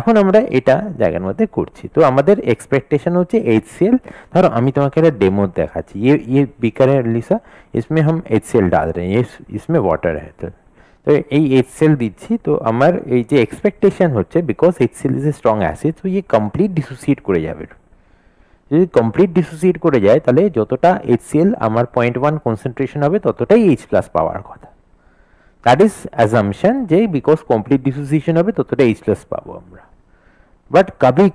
এখন আমরা এটা জায়গার মধ্যে করছি, তো আমাদের এক্সपेक्टेशन হচ্ছে HCl। ধরো আমি তোমাকে একটা डेमो দেখাচ্ছি, ये बीकर है लिसा, इसमें हम HCl डाल रहे हैं, ये इसमें वाटर है, तो এই HCl দিচ্ছি। তো আমার এই যে এক্সপেকটেশন হচ্ছে because HCl is a strong acid, তো ये কমপ্লিট ডিসোসিয়েট করে যাবে। যদি কমপ্লিট ডিসোসিয়েট করে যায় তাহলে যতটা HCl আমার 0.1 কনসেন্ট্রেশন হবে ততটাই H+ পাওয়ার কথা। দ্যাট ইজ অ্যাজাম্পশন যে বিকজ কমপ্লিট ডিসোসিয়েশন হবে ততটা H+ পাবো আমরা। বাট কবি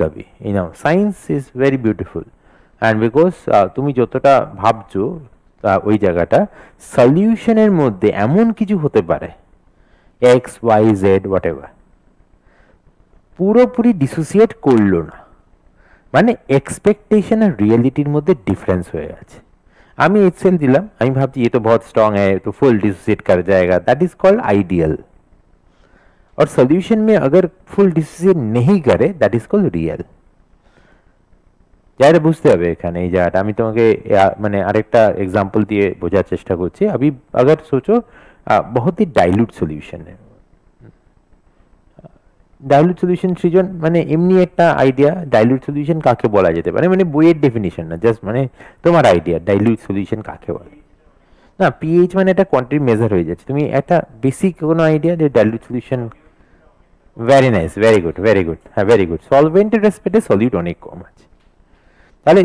কবি you know science is very beautiful, and because তুমি যতটা ভাবছো ওই জায়গাটা সলিউশনের মধ্যে এমন কিছু হতে পারে XYZ হোয়াট এভার পুরোপুরি ডিসোসিয়েট করলো না, মানে এক্সপেকটেশন আর রিয়েলিটির মধ্যে ডিফারেंस হয়ে গেছে। আমি HCl दिलम, আমি ভাবছি ये तो बहुत स्ट्रांग है तो फुल डिसोसिएट कर जाएगा, दैट इज कॉल्ड आइडियल। और सॉल्यूशन में अगर फुल डिसोसिएट नहीं करे दैट इज कॉल्ड रियल। যারা বুঝতে হবে এখানে এই জায়গাটা আমি তোমাকে মানে আরেকটা एग्जांपल দিয়ে বোঝার চেষ্টা করছি। अभी अगर सोचो बहुत ही डाइल्यूट सॉल्यूशन है, ডাইলুট সলিউশন সৃজন মানে এমনি একটা আইডিয়া। ডাইলুট সলিউশন কাকে বলা যেতে পারে মানে বইয়ের ডেফিনিশন না, জাস্ট মানে তোমার আইডিয়া ডাইলুট সলিউশন কাকে বলে। না পিএইচ মানে একটা কোয়ান্টিটি মেজার হয়ে যাচ্ছে, তুমি একটা বেসিক কোনো আইডিয়া যে dilute solution. Very nice, very good, হ্যাঁ ভেরি গুড। সলভেন্টের রেসপেক্টে সলিউট অনেক কম আছে, তাহলে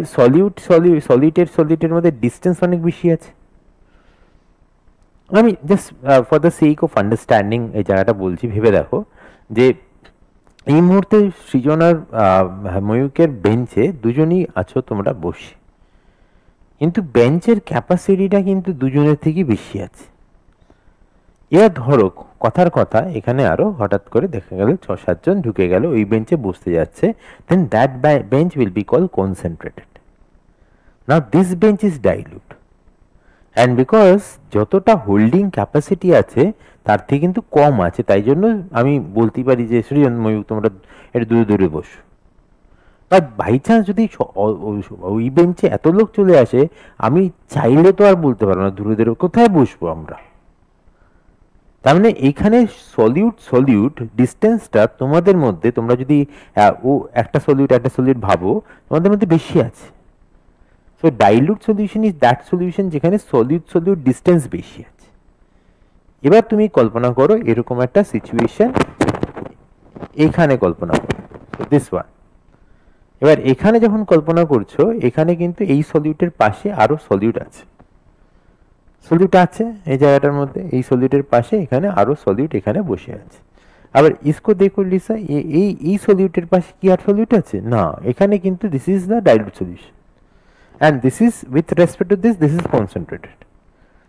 সলিউটের মধ্যে ডিস্টেন্স অনেক বেশি আছে। আমি just for the sake of understanding এই জায়গাটা বলছি, ভেবে দেখো যে এই মুহূর্তে সৃজন আর ময়ূকের বেঞ্চে দুজনই আছো তোমরা বসে, কিন্তু বেঞ্চের ক্যাপাসিটিটা কিন্তু দুজনের থেকে বেশি আছে। এবার ধরো কথার কথা এখানে আরো হঠাৎ করে দেখা গেল 6-7 জন ঢুকে গেল ওই বেঞ্চে বসতে যাচ্ছে, then that bench will be called concentrated. Now this bench is dilute, and because যতটা হোল্ডিং ক্যাপাসিটি আছে তার থেকে কিন্তু কম আছে, তাই জন্য আমি বলতে পারি যে সৃজন ময়ূক তোমরা একটু দূরে দূরে বসো। বাট বাই চান্স যদি ওই বেঞ্চে এত লোক চলে আসে আমি চাইলে তো আর বলতে পারবো না দূরে দূরে কোথায় বসবো আমরা। তার মানে এইখানে সলিউট ডিস্টেন্সটা তোমাদের মধ্যে, তোমরা যদি ও একটা সলিউট ভাবো তোমাদের মধ্যে বেশি আছে। So dilute solution is that solution যেখানে সলিউট ডিস্টেন্স বেশি আছে। এবার তুমি কল্পনা করো এরকম একটা সিচুয়েশন এখানে কল্পনা করো, দিস ওয়ান। এবার এখানে যখন কল্পনা করছো এখানে কিন্তু এই সলিউটের পাশে আরো সলিউট আছে এই জায়গাটার মধ্যে, এই সলিউটের পাশে এখানে আরো সলিউট এখানে বসে আছে। আবার ইসকো দেখো লিসা, এই সলিউটের পাশে কি আর সলিউট আছে না, এখানে কিন্তু this is the dilute solution and this is with respect to this is concentrated,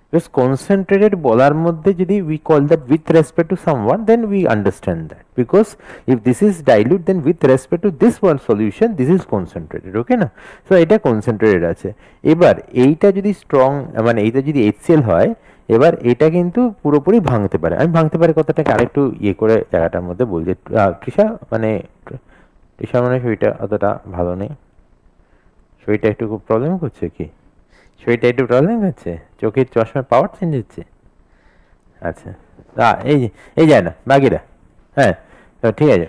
because concentrated বলার মধ্যে যদি we call that with respect to someone then we understand that, because if this is dilute then with respect to this one solution this is concentrated, okay না। so এটা concentrated আছে। এবার এইটা যদি strong মানে এইটা যদি HCl হয় এবার এটা কিন্তু পুরোপুরি ভাঙতে পারে। আমি ভাঙতে পারে কথাটাকে আরেকটু ইয়ে করে জায়গাটার মধ্যে বলছি। তৃষা মানে শরীরটা অতটা ভালো নেই, শরীরটা একটু প্রবলেম করছে কি, শরীরটা একটু প্রবলেম হচ্ছে, চোখের চশমার পাওয়ার চেঞ্জ হচ্ছে। আচ্ছা এই যায় না বাকিরা, হ্যাঁ তো ঠিক আছে।